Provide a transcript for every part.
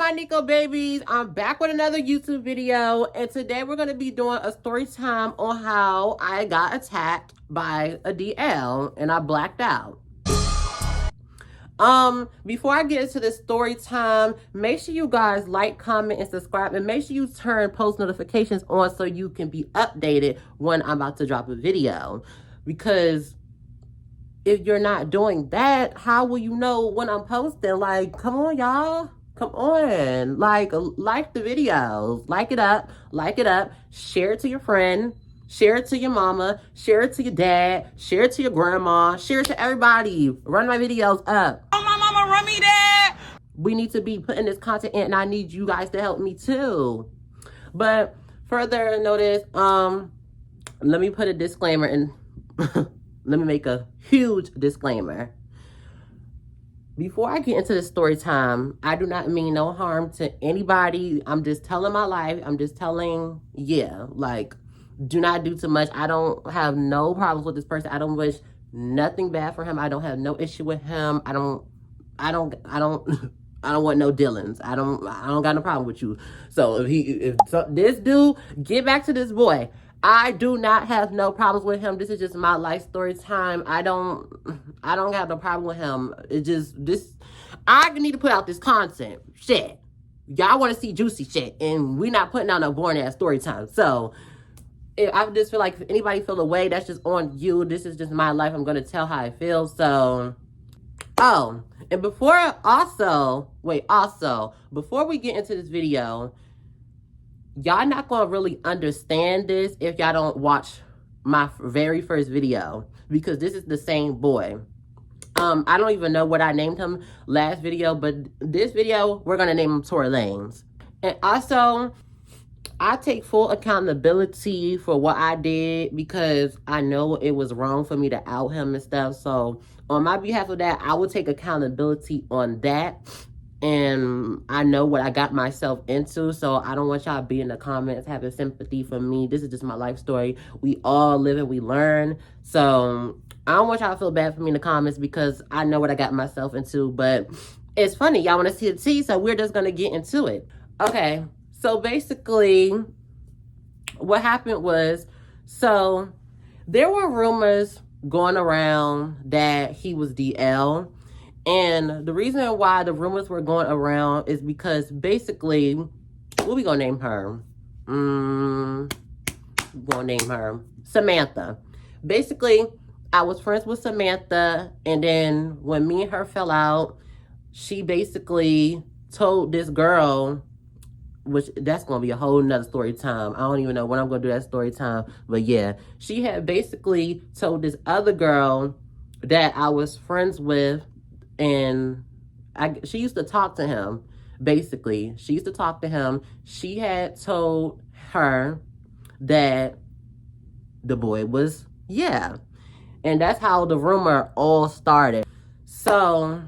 my Nico babies? I'm back with another YouTube video, and today we're going to be doing a story time on how I got attacked by a DL and I blacked out. Before I get into this story time, make sure you guys like, comment, and subscribe, and make sure you turn post notifications on so you can be updated when I'm about to drop a video. Because if you're not doing that, how will you know when I'm posting? Like, come on, y'all. Come on. Like the videos. Like it up. Share it to your friend. Share it to your mama. Share it to your dad. Share it to your grandma. Share it to everybody. Run my videos up. Oh, my mama, run me that. We need to be putting this content in, and I need you guys to help me too. But further notice, let me put a disclaimer in. Let me make a huge disclaimer. Before I get into the story time, I do not mean no harm to anybody. I'm just telling my life. I'm just telling, like, do not do too much. I don't have no problems with this person. I don't wish nothing bad for him. I don't have no issue with him. I don't want no dealings. I don't got no problem with you. So this dude, get back to this boy. I do not have no problems with him. This is just my life story time. I don't have no problem with him. It just, I need to put out this content. Shit. Y'all want to see juicy shit, and we not putting out no boring ass story time. So, I just feel like if anybody feel away, that's just on you. This is just my life. I'm going to tell how I feel. So, and before we get into this video, y'all not gonna really understand this if y'all don't watch my very first video, because this is the same boy. I don't even know what I named him last video, but this video, we're gonna name him Tory Lanez. And also, I take full accountability for what I did, because I know it was wrong for me to out him and stuff. So on my behalf of that, I will take accountability on that. And I know what I got myself into, so I don't want y'all be in the comments having sympathy for me. This is just my life story. We all live and we learn. So I don't want y'all to feel bad for me in the comments, because I know what I got myself into. But it's funny. Y'all want to see the tea, so we're just going to get into it. Okay. So basically, what happened was, so there were rumors going around that he was DL. And the reason why the rumors were going around is because basically, what we gonna name her? We're gonna name her Samantha. Basically, I was friends with Samantha, and then when me and her fell out, she basically told this girl, which that's gonna be a whole nother story time. I don't even know when I'm gonna do that story time, but yeah, she had basically told this other girl that I was friends with. And she used to talk to him, basically. She used to talk to him. She had told her that the boy was, And that's how the rumor all started. So,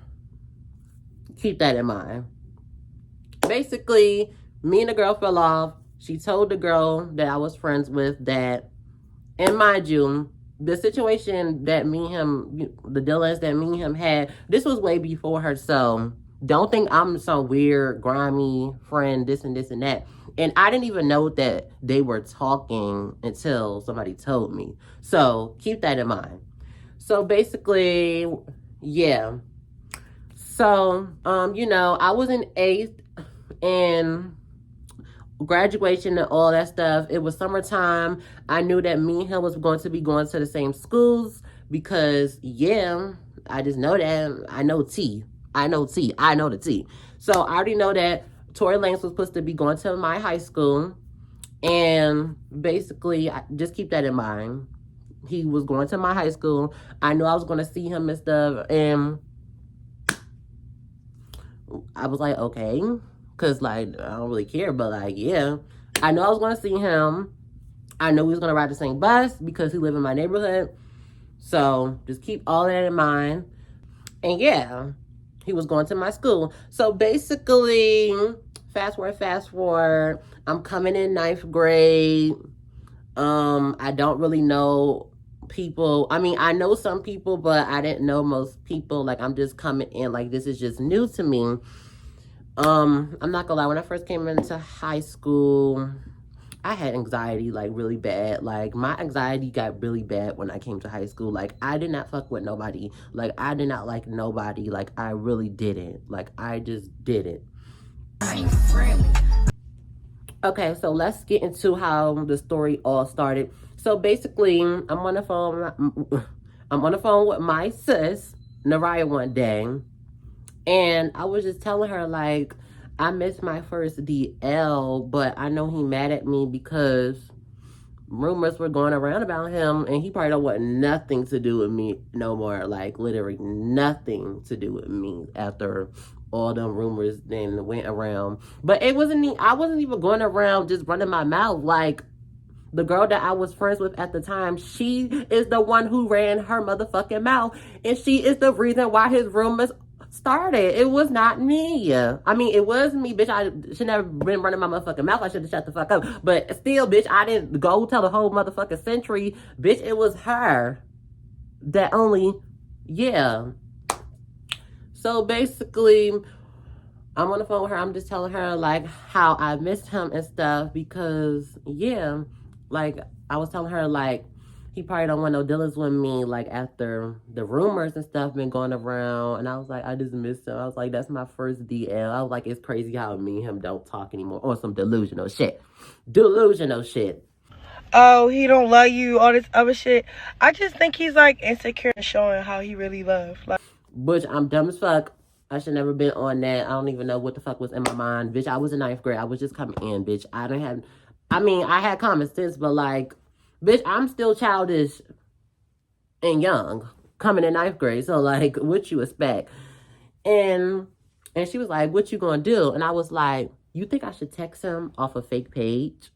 keep that in mind. Basically, me and the girl fell off. She told the girl that I was friends with that, and mind you, the situation that me and him, the dealings that me and him had, this was way before her. So don't think I'm some weird, grimy friend, this and this and that. And I didn't even know that they were talking until somebody told me. So keep that in mind. So basically, So, I was in 8th and graduation and all that stuff. It was summertime. I knew that me and him was going to be going to the same schools, because I just know that. I know the T. So I already know that Tory Lanez was supposed to be going to my high school, and basically, just keep that in mind. He was going to my high school. I knew I was going to see him and stuff, and I was like, okay. Because, like, I don't really care, but, like, I know I was going to see him. I know we was going to ride the same bus because he lived in my neighborhood. So, just keep all that in mind. And, he was going to my school. So, basically, fast forward, I'm coming in 9th grade. I don't really know people. I mean, I know some people, but I didn't know most people. Like, I'm just coming in. Like, this is just new to me. I'm not gonna lie, when I first came into high school, I had anxiety like really bad. Like my anxiety got really bad when I came to high school. Like I did not fuck with nobody. Like I did not like nobody. Like I really didn't. Like I just didn't. Okay, so let's get into how the story all started. So basically, I'm on the phone. I'm on the phone with my sis, Naraya, one day, and I was just telling her like I missed my first DL, but I know he mad at me because rumors were going around about him, and he probably don't want nothing to do with me no more. Like literally nothing to do with me after all them rumors then went around. But it wasn't. I wasn't even going around just running my mouth. Like the girl that I was friends with at the time, she is the one who ran her motherfucking mouth, and she is the reason why his rumors started. It was not me. I mean, it was me, bitch. I should never been running my motherfucking mouth. I should have shut the fuck up. But still, bitch, I didn't go tell the whole motherfucking century. Bitch, it was her that only, yeah. So basically, I'm on the phone with her. I'm just telling her like how I missed him and stuff because, yeah, like I was telling her like he probably don't want no dealings with me like after the rumors and stuff been going around. And I was like, I just missed him. I was like, that's my first DL. I was like, it's crazy how me and him don't talk anymore on some delusional shit. Delusional shit. Oh, he don't love you, all this other shit. I just think he's like insecure and showing how he really loves. Like, Butch, I'm dumb as fuck. I should never been on that. I don't even know what the fuck was in my mind. Bitch, I was in 9th grade. I was just coming in, bitch. I had common sense, but like, bitch, I'm still childish and young coming in 9th grade. So like, what you expect? And she was like, what you gonna do? And I was like, you think I should text him off a fake page?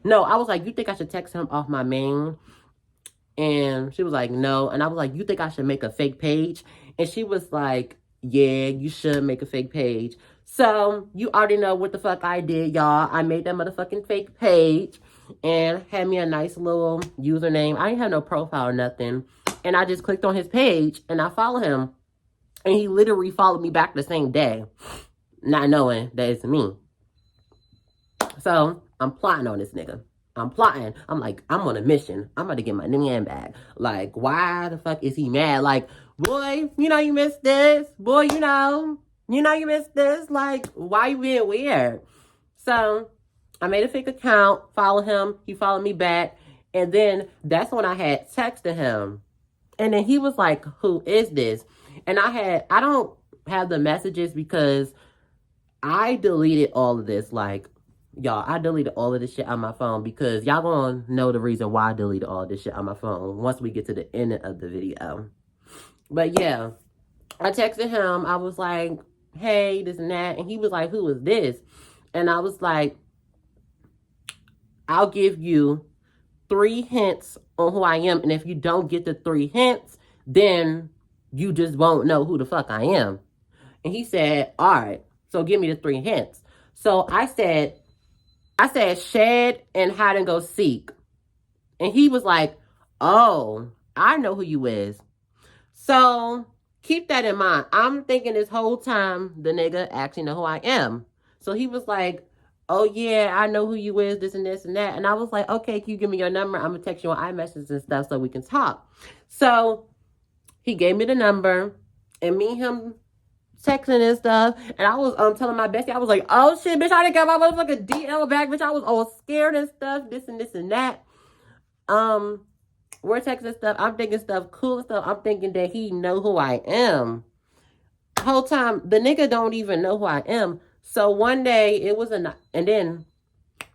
No, I was like, you think I should text him off my main? And she was like, no. And I was like, you think I should make a fake page? And she was like, yeah, you should make a fake page. So you already know what the fuck I did, y'all. I made that motherfucking fake page and had me a nice little username. I didn't have no profile or nothing. And I just clicked on his page and I followed him. And he literally followed me back the same day, not knowing that it's me. So I'm plotting on this nigga. I'm plotting. I'm like, I'm on a mission. I'm about to get my man back. Like, why the fuck is he mad? Like, boy, you know you missed this. Boy, you know you missed this. Like, why you being weird? So I made a fake account, followed him. He followed me back. And then that's when I had texted him. And then he was like, who is this? And I don't have the messages because I deleted all of this. Like, y'all, I deleted all of this shit on my phone because y'all gonna know the reason why I deleted all this shit on my phone once we get to the end of the video. But yeah, I texted him. I was like, hey, this and that. And he was like, who is this? And I was like, I'll give you 3 hints on who I am. And if you don't get the 3 hints, then you just won't know who the fuck I am. And he said, all right, so give me the 3 hints. So I said shed and hide and go seek. And he was like, oh, I know who you is. So keep that in mind. I'm thinking this whole time the nigga actually know who I am. So he was like, oh yeah, I know who you is, this and this and that. And I was like, okay, can you give me your number? I'm gonna text you on iMessage and stuff so we can talk. So he gave me the number and me and him texting and stuff, and I was telling my bestie, I was like, oh shit, bitch, I didn't got my motherfucking DL back, bitch. I was all scared and stuff, this and that. We're texting stuff. I'm thinking stuff cool stuff. I'm thinking that he know who I am. The whole time, the nigga don't even know who I am. So one day, it was and then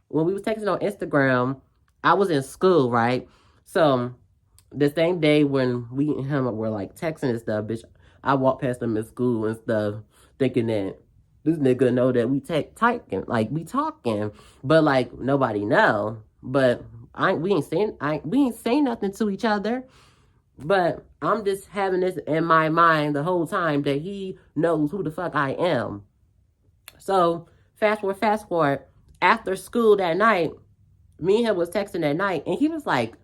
when we was texting on Instagram, I was in school, right? So the same day when we and him were like texting and stuff, bitch, I walked past him in school and stuff, thinking that this nigga know that we typing, like we talking, but like nobody know. But we ain't saying nothing to each other. But I'm just having this in my mind the whole time that he knows who the fuck I am. So fast forward. After school that night, me and him was texting that night, and he was like,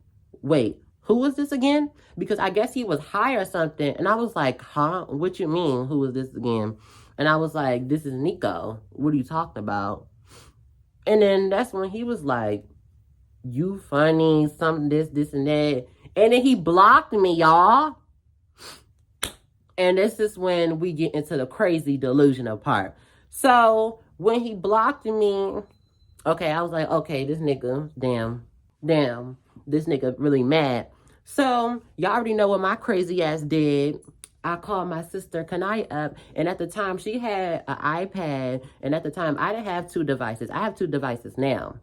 wait, who was this again? Because I guess he was high or something. And I was like, huh? What you mean, who is this again? And I was like, this is Nico. What are you talking about? And then that's when he was like, you funny, something, this, and that. And then he blocked me, y'all. And this is when we get into the crazy delusional part. So when he blocked me, okay, I was like, okay, this nigga, damn, this nigga really mad. So y'all already know what my crazy ass did. I called my sister Kanai up, and at the time she had an iPad, and at the time I didn't have two devices. I have two devices now.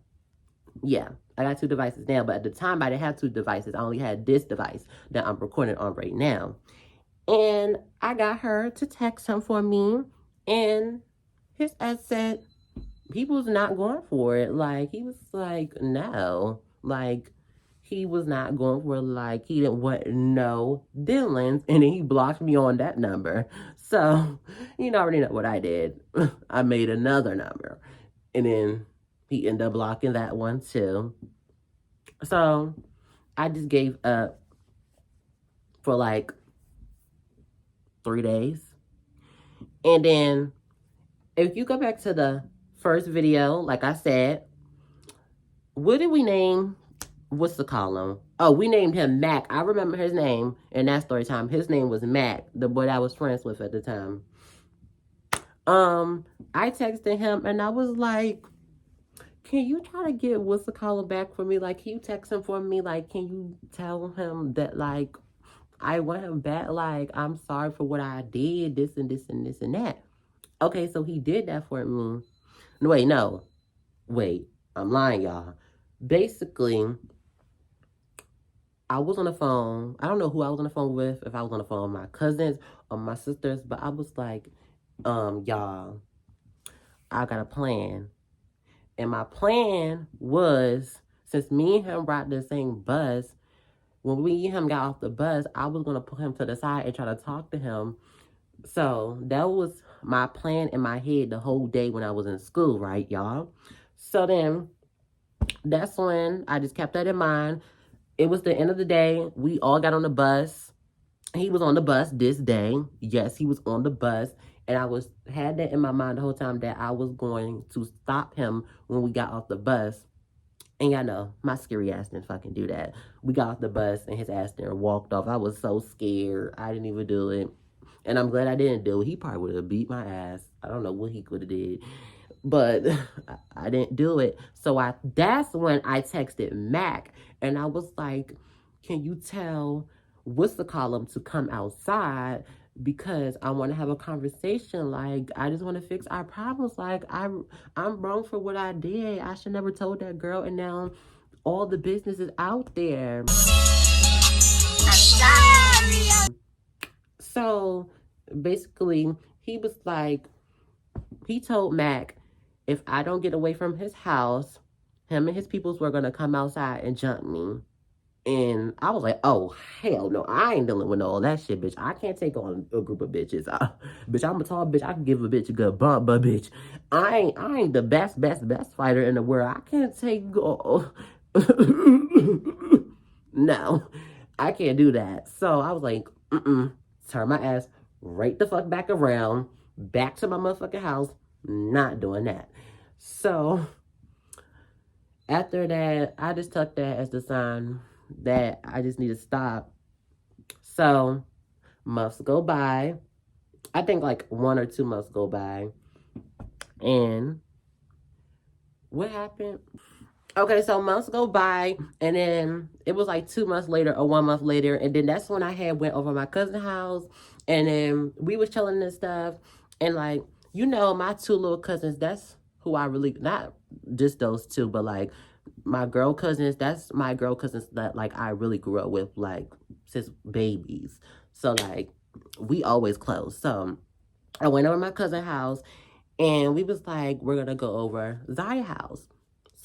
Yeah, I got two devices now, but at the time I didn't have two devices. I only had this device that I'm recording on right now. And I got her to text him for me, and his ass said he was not going for it. Like, he was like, no. Like, he was not going for it. Like, he didn't want no dealings, and then he blocked me on that number. So, you already know what I did. I made another number, and then he ended up blocking that one too. So, I just gave up for like 3 days. And then if you go back to the first video, like I said, what did we name? What's the column? Oh, we named him Mac. I remember his name in that story time. His name was Mac, the boy I was friends with at the time. I texted him and I was like, can you try to get what's the column back for me? Like, can you text him for me? Like, can you tell him that, like, I want him back? Like, I'm sorry for what I did, this and this and this and that. Okay, so he did that for me. Wait, I'm lying, y'all. Basically, I was on the phone. I don't know who I was on the phone with, if I was on the phone with my cousins or my sisters, but I was like, y'all, I got a plan. And my plan was, since me and him ride the same bus, when we and him got off the bus, I was going to put him to the side and try to talk to him. So that was my plan in my head the whole day when I was in school, right, y'all? So then that's when I just kept that in mind. It was the end of the day. We all got on the bus. He was on the bus this day. Yes, he was on the bus. And I had that in my mind the whole time that I was going to stop him when we got off the bus. And y'all know, my scary ass didn't fucking do that. We got off the bus and his ass there walked off. I was so scared. I didn't even do it. And I'm glad I didn't do it. He probably would have beat my ass. I don't know what he could have did. But I didn't do it. So that's when I texted Mac. And I was like, can you tell what's the column to come outside? Because I want to have a conversation. Like, I just want to fix our problems. Like, I'm wrong for what I did. I should never told that girl. And now all the business is out there. So basically, he was like, he told Mac, if I don't get away from his house, him and his peoples were going to come outside and jump me. And I was like, oh, hell no. I ain't dealing with all that shit, bitch. I can't take on a group of bitches. Bitch, I'm a tall bitch. I can give a bitch a good bump, but bitch, I ain't the best fighter in the world. I can't take... No, I can't do that. So I was like, turn my ass right the fuck back around, back to my motherfucking house. Not doing that. So after that, I just took that as the sign that I just need to stop. So months go by. I think like 1 or 2 months go by. And what happened? Okay, so months go by, and then it was like 2 months later or 1 month later, and then that's when I had went over my cousin's house, and then we was chilling and stuff, and like, you know, my 2 little cousins, that's who I really, not just those 2, but like my girl cousins, that's my girl cousins that like I really grew up with, like since babies. So like we always close. So I went over my cousin's house, and we was like, we're gonna go over Zaya's house.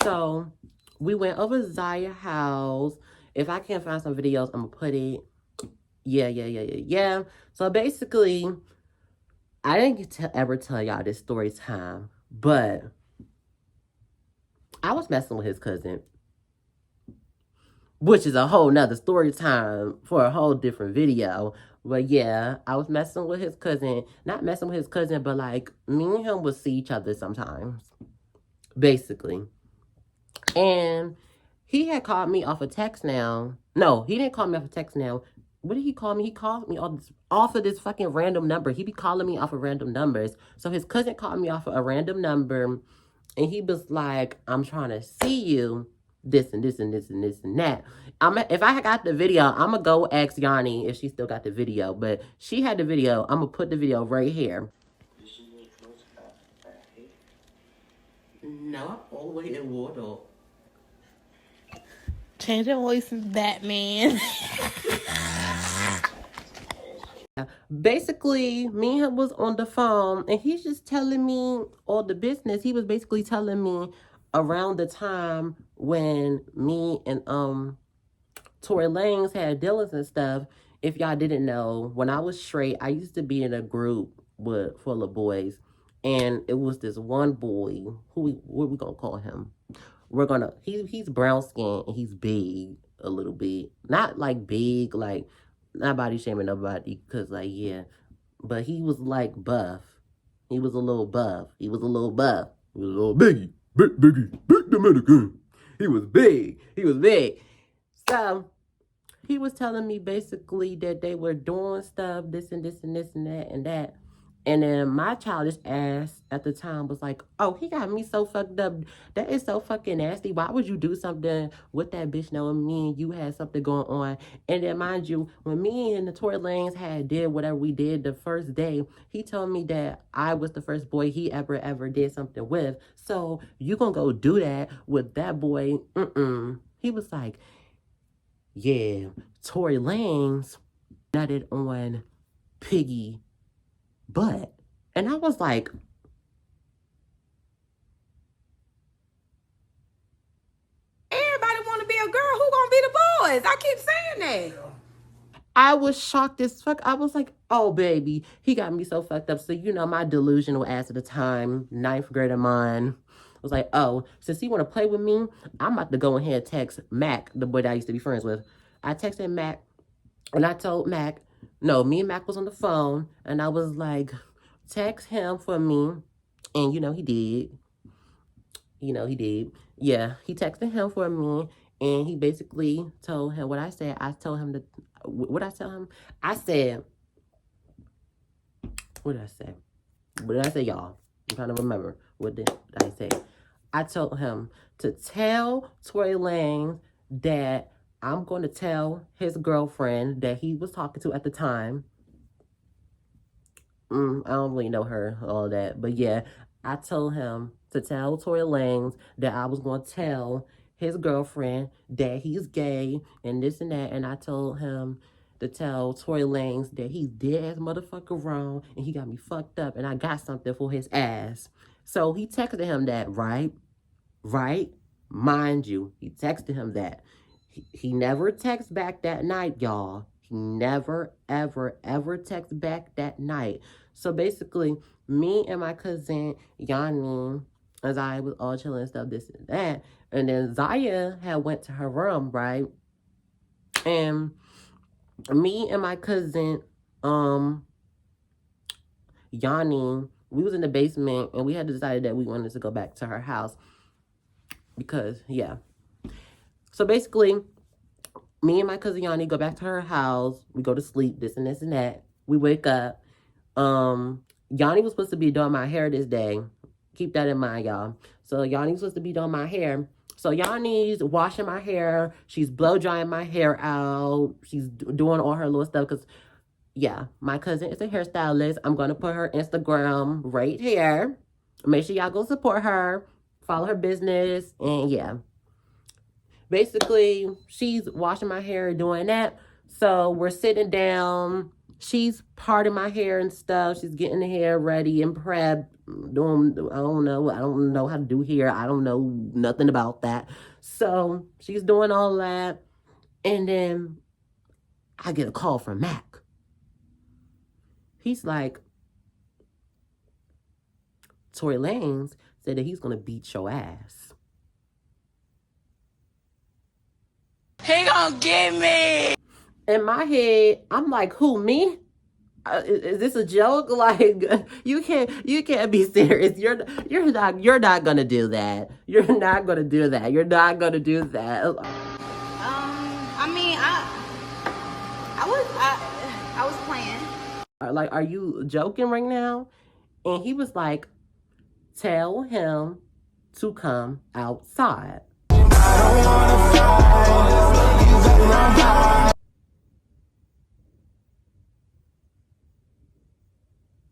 So we went over Zaya's house. If I can't find some videos, I'm gonna put it. Yeah. So basically, I didn't get to ever tell y'all this story time, but I was messing with his cousin. which is a whole nother story time for a whole different video. But yeah, I was messing with his cousin. Not messing with his cousin, but like me and him would see each other sometimes, basically. And he had called me off a text now. No, he didn't call me off a text now. What did he call me? He called me off of this fucking random number. He be calling me off of random numbers. So his cousin called me off of a random number, and he was like, I'm trying to see you. This and this and this and this and that. If I got the video, I'm gonna go ask Yanni if she still got the video. But she had the video. I'm gonna put the video right here. No, I'm all the way in water. Change your voice, Batman. Basically, me and him was on the phone, and he's just telling me all the business. He was basically telling me around the time when me and Tory Lanez had dealings and stuff. If y'all didn't know, when I was straight, I used to be in a group full of boys, and it was this one boy what we gonna call him? He's brown skinned and he's big a little bit, not like big like not body shaming nobody, cause like yeah, but he was like buff. He was a little buff. He was a little biggie, big Dominican. He was big. He was big. So he was telling me basically that they were doing stuff, this and this and this and that and that. And then my childish ass at the time was like, oh, he got me so fucked up. That is so fucking nasty. Why would you do something with that bitch knowing me and you had something going on? And then mind you, when me and the Tory Lanez did whatever we did the first day, he told me that I was the first boy he ever did something with. So you gonna go do that with that boy? He was like, yeah, Tory Lanez nutted on Piggy butt. And I was like, Everybody want to be a girl. Who gonna be the boys? I keep saying that. I was shocked as fuck. I was like, oh, baby, he got me so fucked up. So, you know, my delusional ass at the time, 9th grade of mine, was like, oh, since he want to play with me, I'm about to go ahead and text Mac, the boy that I used to be friends with. I texted Mac, and I told Mac, no, me and Mac was on the phone, and I was like, text him for me. And, you know, he did. Yeah, he texted him for me, and he basically told him what I said. I told him what I tell him? I said, what did I say? What did I say, y'all? I'm trying to remember. What did I say? I told him to tell Tory Lanez that I'm going to tell his girlfriend that he was talking to at the time. I don't really know her, all that. But yeah, I told him to tell Tory Lanez that I was going to tell his girlfriend that he's gay and this and that. And I told him to tell Tory Lanez that he's dead as motherfucker wrong and he got me fucked up and I got something for his ass. So he texted him that, right? Right? Mind you, he texted him that. He never texted back that night, y'all. He never, ever texted back that night. So basically, me and my cousin Yanni, as I was all chilling and stuff, this and that. And then Zaya had went to her room, right? And me and my cousin, Yanni, we was in the basement and we had decided that we wanted to go back to her house. Because, yeah. So basically, me and my cousin Yanni go back to her house. We go to sleep, this and this and that. We wake up. Yanni was supposed to be doing my hair this day. Keep that in mind, y'all. So Yanni was supposed to be doing my hair. So Yanni's washing my hair. She's blow drying my hair out. She's doing all her little stuff. Because, yeah, my cousin is a hairstylist. I'm going to put her Instagram right here. Make sure y'all go support her. Follow her business. And, yeah. Basically, she's washing my hair, doing that. So we're sitting down. She's parting my hair and stuff. She's getting the hair ready and prepped. I don't know how to do hair. I don't know nothing about that. So she's doing all that. And then I get a call from Mac. He's like, Tory Lanez said that he's going to beat your ass. He gonna get me. In my head, I'm like, who, me? Is this a joke? Like, you can't be serious. You're not gonna do that. You're not gonna do that. You're not gonna do that. I mean, I was playing. Like, are you joking right now? And he was like, tell him to come outside.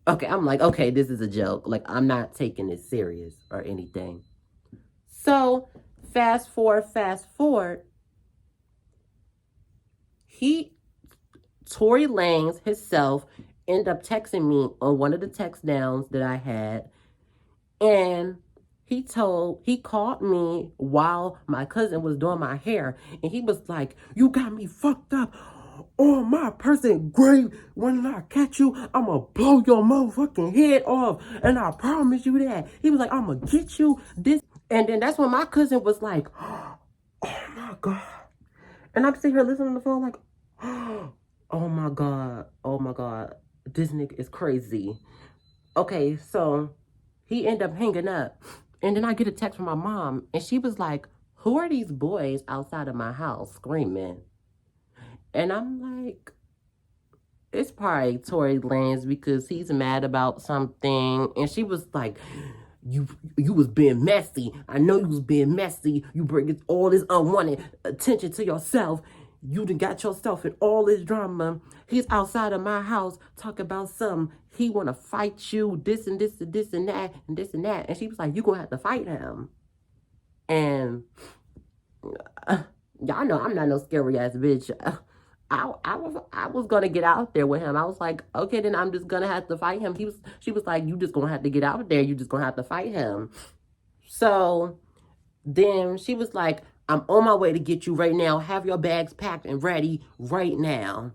Okay, I'm like, okay, this is a joke. Like, I'm not taking it serious or anything. So, fast forward. Tory Lanez himself ended up texting me on one of the text downs that I had. And he called me while my cousin was doing my hair. And he was like, you got me fucked up on my person grave. When I catch you, I'ma blow your motherfucking head off. And I promise you that. He was like, I'ma get you this. And then that's when my cousin was like, oh my God. And I'm sitting here listening on the phone like, oh my God, this nigga is crazy. Okay, so he ended up hanging up. And then I get a text from my mom, and she was like, who are these boys outside of my house screaming? And I'm like, it's probably Tory Lanez because he's mad about something. And she was like, you was being messy. I know you was being messy. You bring all this unwanted attention to yourself. You done got yourself in all this drama. He's outside of my house talking about something. He want to fight you, this and this and this and that and this and that. And she was like, you going to have to fight him. And y'all know I'm not no scary ass bitch. I was gonna get out there with him. I was like, okay, then I'm just gonna have to fight him. She was like, you just gonna have to get out there. You just gonna have to fight him. So then she was like, I'm on my way to get you right now. Have your bags packed and ready right now.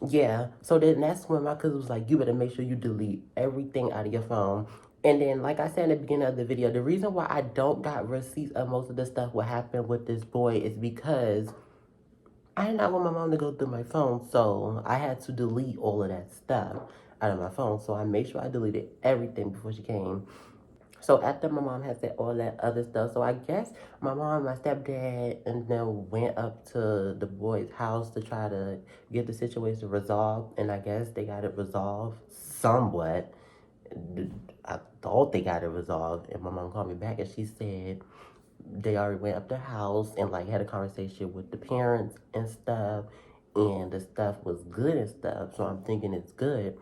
Yeah. So then that's when my cousin was like, you better make sure you delete everything out of your phone. And then, like I said in the beginning of the video, the reason why I don't got receipts of most of the stuff what happened with this boy is because I did not want my mom to go through my phone, so I had to delete all of that stuff out of my phone. So I made sure I deleted everything before she came. So after my mom had said all that other stuff, so I guess my mom, my stepdad, and then went up to the boy's house to try to get the situation resolved. And I guess they got it resolved somewhat. I thought they got it resolved. And my mom called me back and she said they already went up the house and like had a conversation with the parents and stuff, and the stuff was good and stuff, so I'm thinking it's good.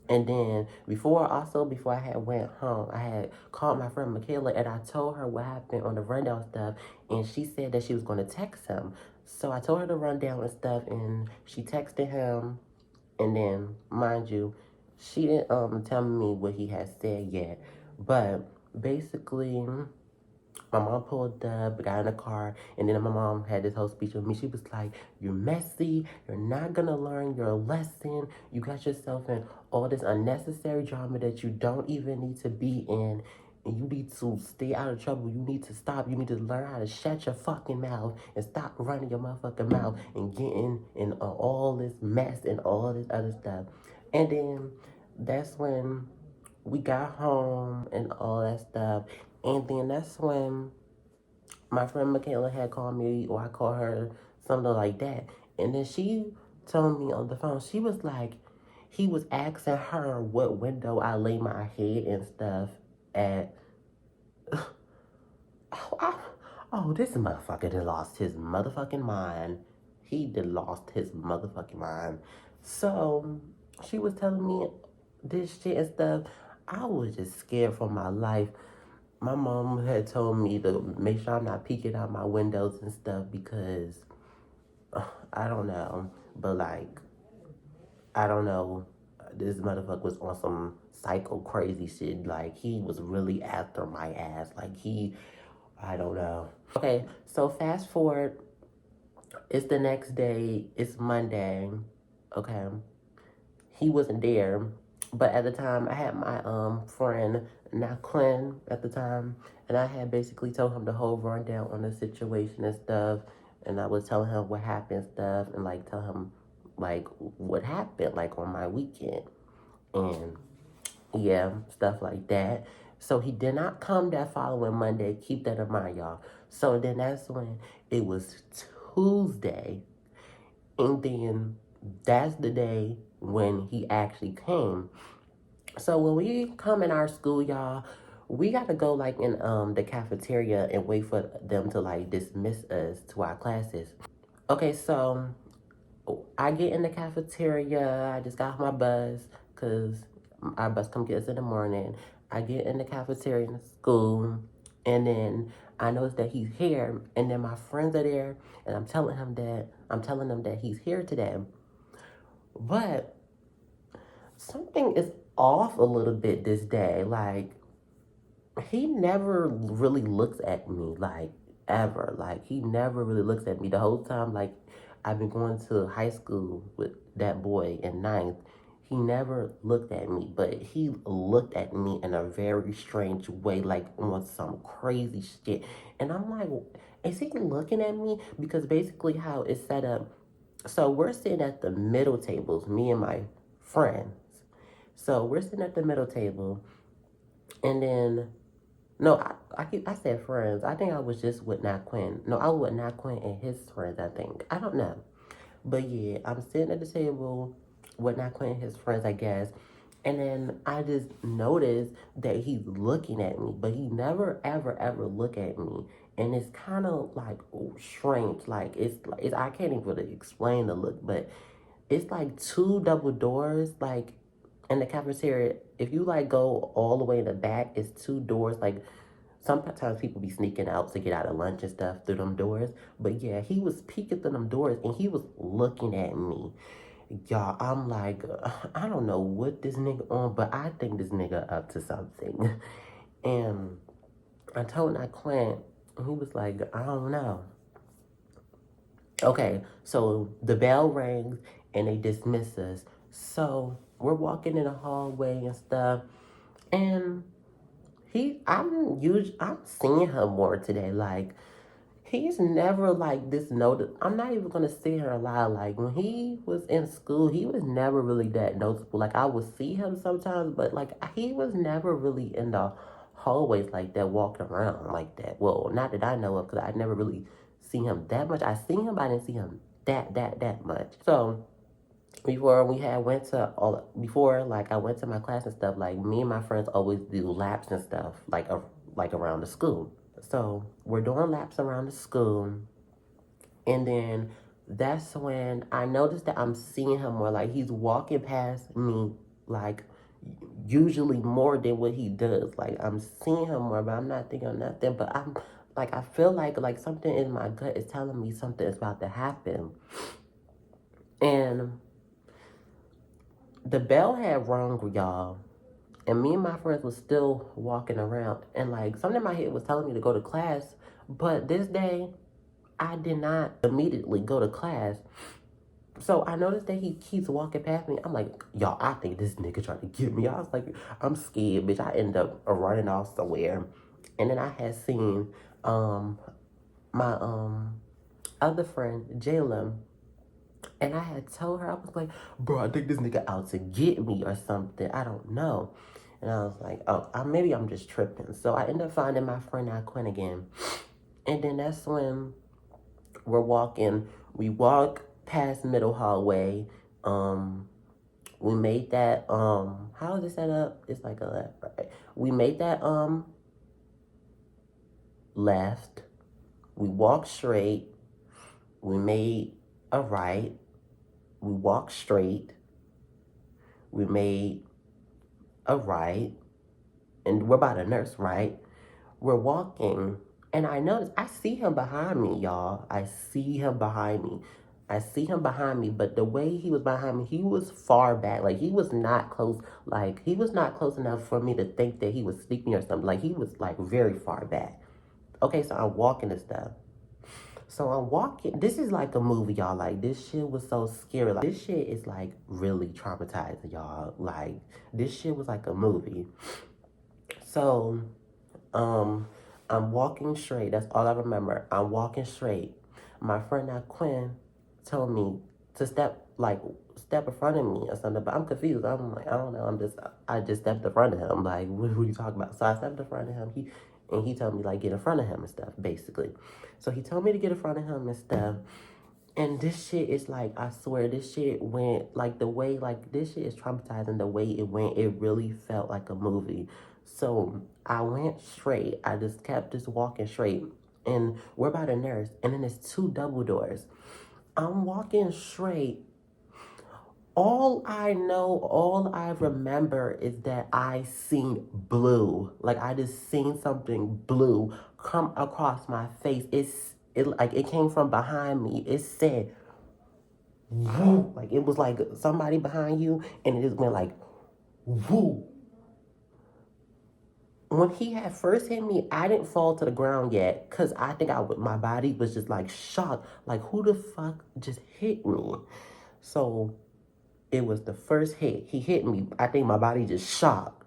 And then before I had went home, I had called my friend Michaela and I told her what happened on the rundown stuff, and she said that she was going to text him. So I told her the rundown and stuff, and she texted him. And then, mind you, she didn't tell me what he had said yet, but basically my mom pulled up, got in the car, and then my mom had this whole speech with me. She was like, you're messy, you're not gonna learn your lesson, you got yourself in all this unnecessary drama that you don't even need to be in, and you need to stay out of trouble. You need to stop. You need to learn how to shut your fucking mouth and stop running your motherfucking mouth and getting in all this mess and all this other stuff. And then that's when we got home and all that stuff. And then that's when my friend Michaela had called me, or I called her, something like that. And then she told me on the phone, she was like, he was asking her what window I lay my head and stuff at. Oh, this motherfucker done lost his motherfucking mind. He done lost his motherfucking mind. So she was telling me this shit and stuff. I was just scared for my life. My mom had told me to make sure I'm not peeking out my windows and stuff because I don't know, but like I don't know. This motherfucker was on some psycho crazy shit. Like he was really after my ass. Like I don't know. Okay, so fast forward. It's the next day. It's Monday. Okay, he wasn't there. But at the time, I had my friend, now Quinn, at the time, and I had basically told him the whole rundown on the situation and stuff. and I was telling him what happened stuff, and like tell him like what happened like on my weekend, and yeah, stuff like that. So he did not come that following Monday. Keep that in mind, y'all. So then that's when it was Tuesday, and then that's the day when he actually came. So when we come in our school, y'all, we got to go like in the cafeteria and wait for them to like dismiss us to our classes. Okay, so I get in the cafeteria. I just got off my bus because our bus come get us in the morning. I get in the cafeteria in the school, and then I notice that he's here, and then my friends are there, and I'm telling them that he's here today. But something is off a little bit this day. Like, he never really looks at me, like, ever. Like, he never really looks at me the whole time. Like, I've been going to high school with that boy in ninth. He never looked at me, but he looked at me in a very strange way, like on some crazy shit. And I'm like, is he looking at me? Because basically how it's set up, so we're sitting at the middle tables, me and my friends. So we're sitting at the middle table, and then no, I said friends. I think I was just with Nat Quinn. No, I was with Nat Quinn and his friends, I think. I don't know. But yeah, I'm sitting at the table with Nat Quinn and his friends, I guess. And then I just noticed that he's looking at me, but he never, ever, ever look at me. And it's kind of like strange. Like, it's I can't even really explain the look, but it's like two double doors, like, in the cafeteria. If you like go all the way in the back, it's two doors. Like, sometimes people be sneaking out to get out of lunch and stuff through them doors. But yeah, he was peeking through them doors and he was looking at me. Y'all, I'm like, I don't know what this nigga on, but I think this nigga up to something. And I told Nat Quinn, and he was like, I don't know. Okay, so the bell rings and they dismiss us. So we're walking in the hallway and stuff, and I'm seeing him more today. Like, he's never like this notice. I'm not even gonna sit here and lie. Like, when he was in school, he was never really that noticeable. Like, I would see him sometimes, but like he was never really in the hallways like that, walking around like that. Well, not that I know of, because I never really seen him that much. I seen him, but I didn't see him that much. So before we had went to all before like I went to my class and stuff, like me and my friends always do laps and stuff like around the school. So we're doing laps around the school, and then that's when I noticed that I'm seeing him more. Like, he's walking past me, like, usually more than what he does. Like, I'm seeing him more, but I'm not thinking nothing. But I'm like, I feel like something in my gut is telling me something is about to happen. And the bell had rung, y'all. And me and my friends was still walking around. And like, something in my head was telling me to go to class. But this day, I did not immediately go to class. So I noticed that he keeps walking past me. I'm like, y'all, I think this nigga trying to get me. I was like, I'm scared, bitch. I ended up running off somewhere. And then I had seen my other friend, Jayla. And I had told her, I was like, bro, I think this nigga out to get me or something. I don't know. And I was like, oh, maybe I'm just tripping. So I ended up finding my friend Quinn again. And then that's when we're walking. We walk past middle hallway. We made that, how is it set up? It's like a left, right? We made that, left. We walked straight. We made a right. We walked straight. We made a right. And we're by the nurse, right? We're walking. And I noticed, I see him behind me, y'all. I see him behind me. But the way he was behind me, he was far back. Like, he was not close. Like, he was not close enough for me to think that he was sneaking or something. Like, he was, like, very far back. Okay, so I'm walking and stuff. So I'm walking. This is like a movie, y'all. Like, this shit was so scary. Like, this shit is, like, really traumatizing, y'all. Like, this shit was like a movie. So, I'm walking straight. That's all I remember. I'm walking straight. my friend now Quinn told me to step in front of me or something, but I'm confused. I'm like, I don't know. I just stepped in front of him. Like, what are you talking about? So I stepped in front of him. He told me like get in front of him and stuff, basically. So he told me to get in front of him and stuff. And this shit is like, I swear, this shit went like the way, like this shit is traumatizing. The way it went, it really felt like a movie. So I went straight. I just kept just walking straight, and we're by the nurse, and then there's two double doors. I'm walking straight. All I remember is that I seen blue. Like I just seen something blue come across my face. It came from behind me. It said, woo. Like it was like somebody behind you, and it just went like, woo. When he had first hit me, I didn't fall to the ground yet, cause I think my body was just like shocked. Like who the fuck just hit me? So it was the first hit. He hit me. I think my body just shocked.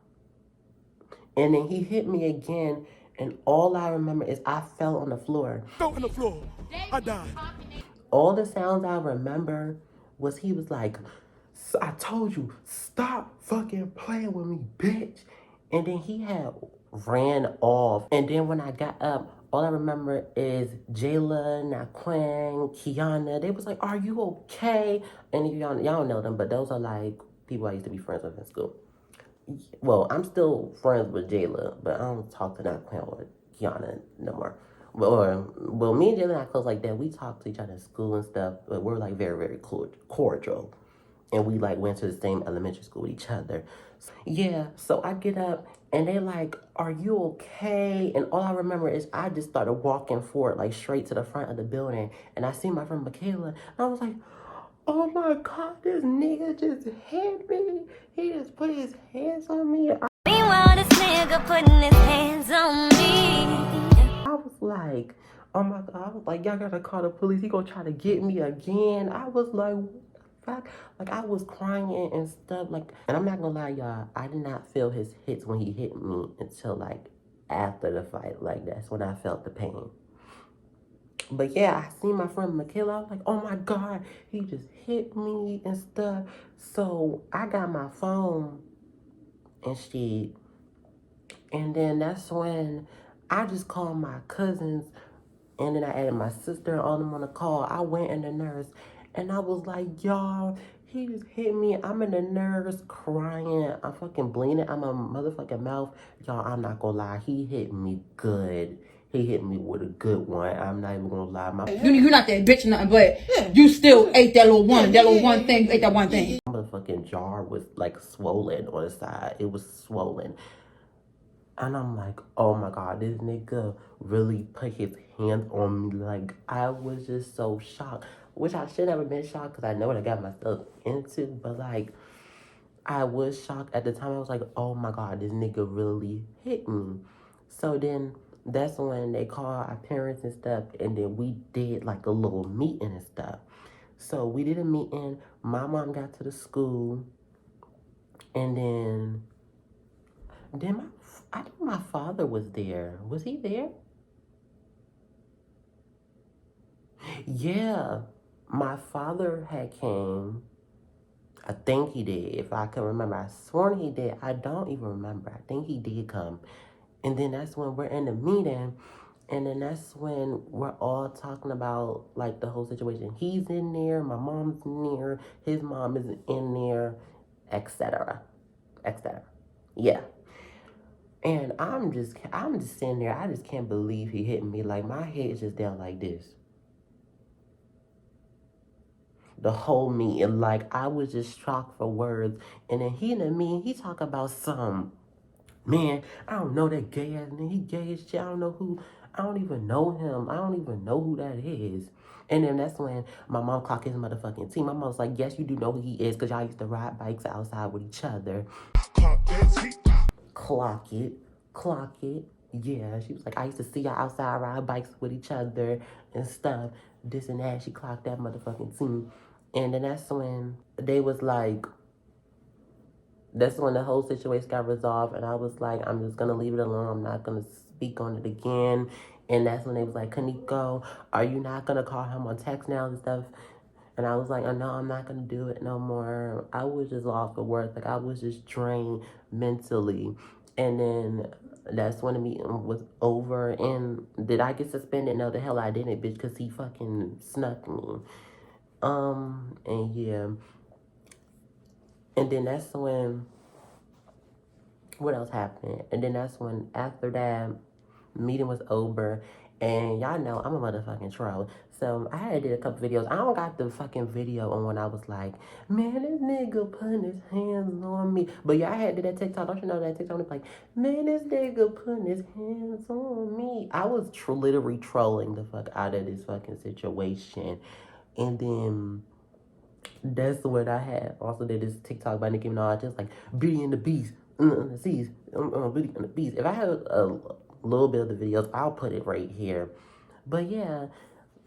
And then he hit me again, and all I remember is I fell on the floor. Fell on the floor. I died. All the sounds I remember was he was like, I told you, stop fucking playing with me, bitch. And then he had ran off. And then when I got up, all I remember is Jayla, Naquan, Kiana. They was like, are you okay? And y'all don't know them, but those are like people I used to be friends with in school. Well, I'm still friends with Jayla, but I don't talk to Naquan or Kiana no more. Well, me and Jayla not close like that. We talk to each other in school and stuff, but we're like very, very cordial. And we like went to the same elementary school with each other. Yeah, so I get up and they like, are you okay? And all I remember is I just started walking forward, like straight to the front of the building. And I see my friend Michaela, and I was like, oh my God, this nigga just hit me. He just put his hands on me. Meanwhile, this nigga putting his hands on me. I was like, oh my God. I was like, y'all gotta call the police. He gonna try to get me again. I was like, what the fuck? Like, I was crying and stuff. Like, and I'm not gonna lie, y'all. I did not feel his hits when he hit me until like after the fight. Like, that's when I felt the pain. But yeah, I seen my friend Michaela. I was like, oh my God, he just hit me and stuff. So I got my phone and shit. And then that's when I just called my cousins. And then I added my sister and all them on the call. I went in the nurse. And I was like, y'all, he just hit me. I'm in the nurse crying. I'm fucking bleeding out my motherfucking mouth. Y'all, I'm not gonna lie. He hit me good. He hit me with a good one. I'm not even gonna lie. You're not that bitch or nothing, but you still ate that little one. That little one thing, ate that one thing. My motherfucking jar was like swollen on the side. It was swollen. And I'm like, oh my God, this nigga really put his hands on me. Like, I was just so shocked. Which I should have been shocked because I know what I got myself into. But like, I was shocked at the time. I was like, oh my God, this nigga really hit me. So then that's when they called our parents and stuff. And then we did like a little meeting and stuff. So we did a meeting. My mom got to the school. And then I think my father was there. Was he there? Yeah. My father had came. I think he did, if I can remember. I sworn he did. I don't even remember. I think he did come. And then that's when we're in the meeting. And then that's when we're all talking about, like, the whole situation. He's in there. My mom's in there. His mom is in there, etc. etc. Yeah. And I'm just sitting there. I just can't believe he hit me. Like, my head is just down like this. The whole meeting, like, I was just shocked for words. And then he talk about some, man, I don't know that gay ass nigga. He gay as shit. I don't even know him. I don't even know who that is. And then that's when my mom clocked his motherfucking team. My mom was like, yes, you do know who he is because y'all used to ride bikes outside with each other. Clock it. Yeah, she was like, I used to see y'all outside ride bikes with each other and stuff. This and that. She clocked that motherfucking team. And then that's when they was like, that's when the whole situation got resolved. And I was like, I'm just going to leave it alone. I'm not going to speak on it again. And that's when they was like, Kaniko, are you not gonna call him on text now and stuff? And I was like, oh, no, I'm not gonna do it no more. I was just off the work. Like, I was just drained mentally. And then that's when the meeting was over. And did I get suspended? No, the hell I didn't, bitch, because he fucking snuck me. And yeah. And then that's when, what else happened? And then that's when, after that, meeting was over. And y'all know I'm a motherfucking troll. So I had did a couple videos. I don't got the fucking video on when I was like, man, this nigga putting his hands on me. But y'all had did that TikTok. Don't you know that TikTok was like, man, this nigga putting his hands on me. I was literally trolling the fuck out of this fucking situation. And then that's what I had. Also did this TikTok by Nicki Minaj, just like Beauty and the Beast, the Seas, Beauty and the Beast. If I had a little bit of the videos, I'll put it right here. But yeah,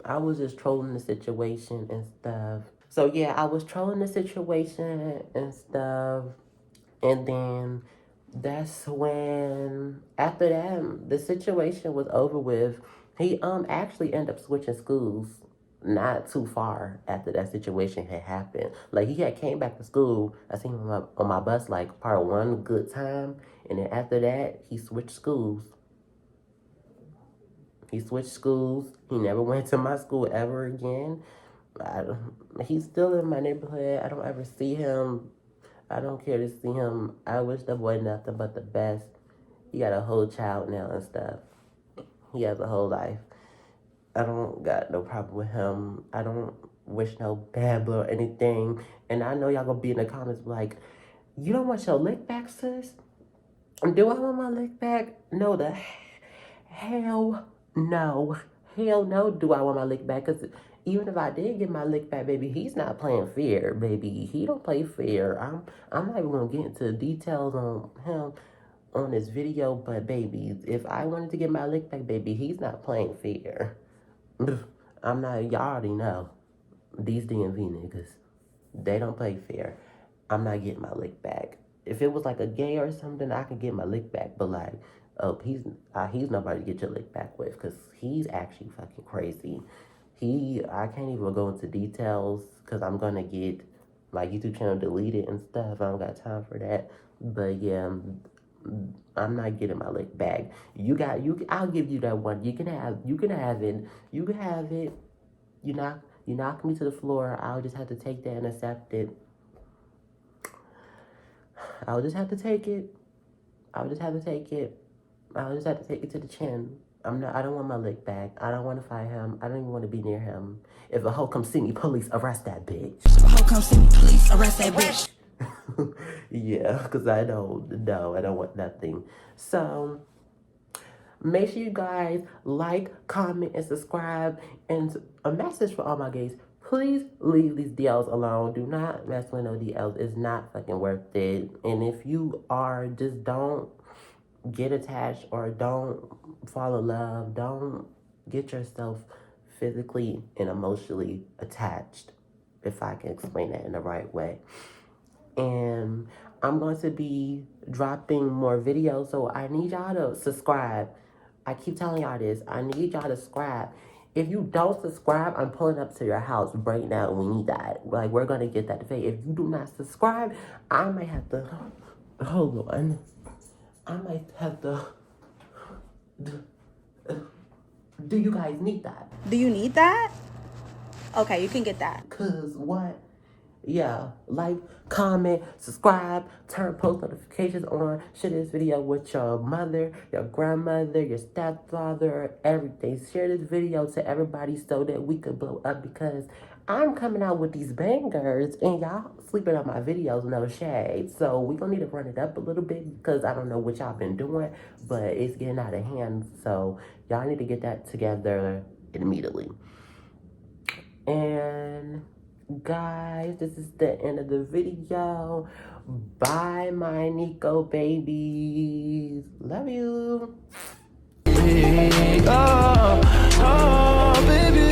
I was just trolling the situation and stuff. So yeah, I was trolling the situation and stuff. And then that's when, after that, the situation was over with. He actually ended up switching schools not too far after that situation had happened. Like, he had came back to school. I seen him on my bus like part one good time. And then after that, he switched schools. He switched schools. He never went to my school ever again. He's still in my neighborhood. I don't ever see him. I don't care to see him. I wish the boy nothing but the best. He got a whole child now and stuff. He has a whole life. I don't got no problem with him. I don't wish no bad blood or anything. And I know y'all gonna be in the comments like, you don't want your lick back, sis? Do I want my lick back? No, the hell no. Hell no, do I want my lick back? Because even if I did get my lick back, baby, he's not playing fair, baby. He don't play fair. I'm not even going to get into details on him on this video, but baby, if I wanted to get my lick back, baby, he's not playing fair. I'm not, y'all already know. These DMV niggas, they don't play fair. I'm not getting my lick back. If it was like a gay or something, I could get my lick back, but like, oh, he's nobody to get your lick back with, because he's actually fucking crazy. I can't even go into details, because I'm gonna get my YouTube channel deleted and stuff. I don't got time for that. But yeah, I'm not getting my lick back. I'll give you that one. You can have it. You knock me to the floor. I'll just have to take that and accept it. I'll just have to take it. I'll just have to take it to the chin. I don't want my lick back. I don't want to fight him. I don't even want to be near him. If a hoe come see me, police, arrest that bitch. If a hoe come see me, police, arrest that bitch. Yeah, because I don't want nothing. So, make sure you guys like, comment, and subscribe. And a message for all my gays. Please leave these DLs alone. Do not mess with no DLs. It's not fucking worth it. And if you are, just don't get attached or don't fall in love. Don't get yourself physically and emotionally attached, if I can explain that in the right way. And I'm going to be dropping more videos, so I need y'all to subscribe. I keep telling y'all this. I need y'all to subscribe. If you don't subscribe, I'm pulling up to your house right now, and we need that. Like, we're going to get that debate. If you do not subscribe, I might have to... Hold on. I might have to... Do you guys need that? Do you need that? Okay, you can get that. Cause what? Yeah, like, comment, subscribe, turn post notifications on, share this video with your mother, your grandmother, your stepfather, everything. Share this video to everybody so that we could blow up, because I'm coming out with these bangers and y'all sleeping on my videos, no shade. So we gonna need to run it up a little bit, because I don't know what y'all been doing, but it's getting out of hand. So y'all need to get that together immediately. And guys, this is the end of the video. Bye, my Nico babies. Love you. Oh, baby.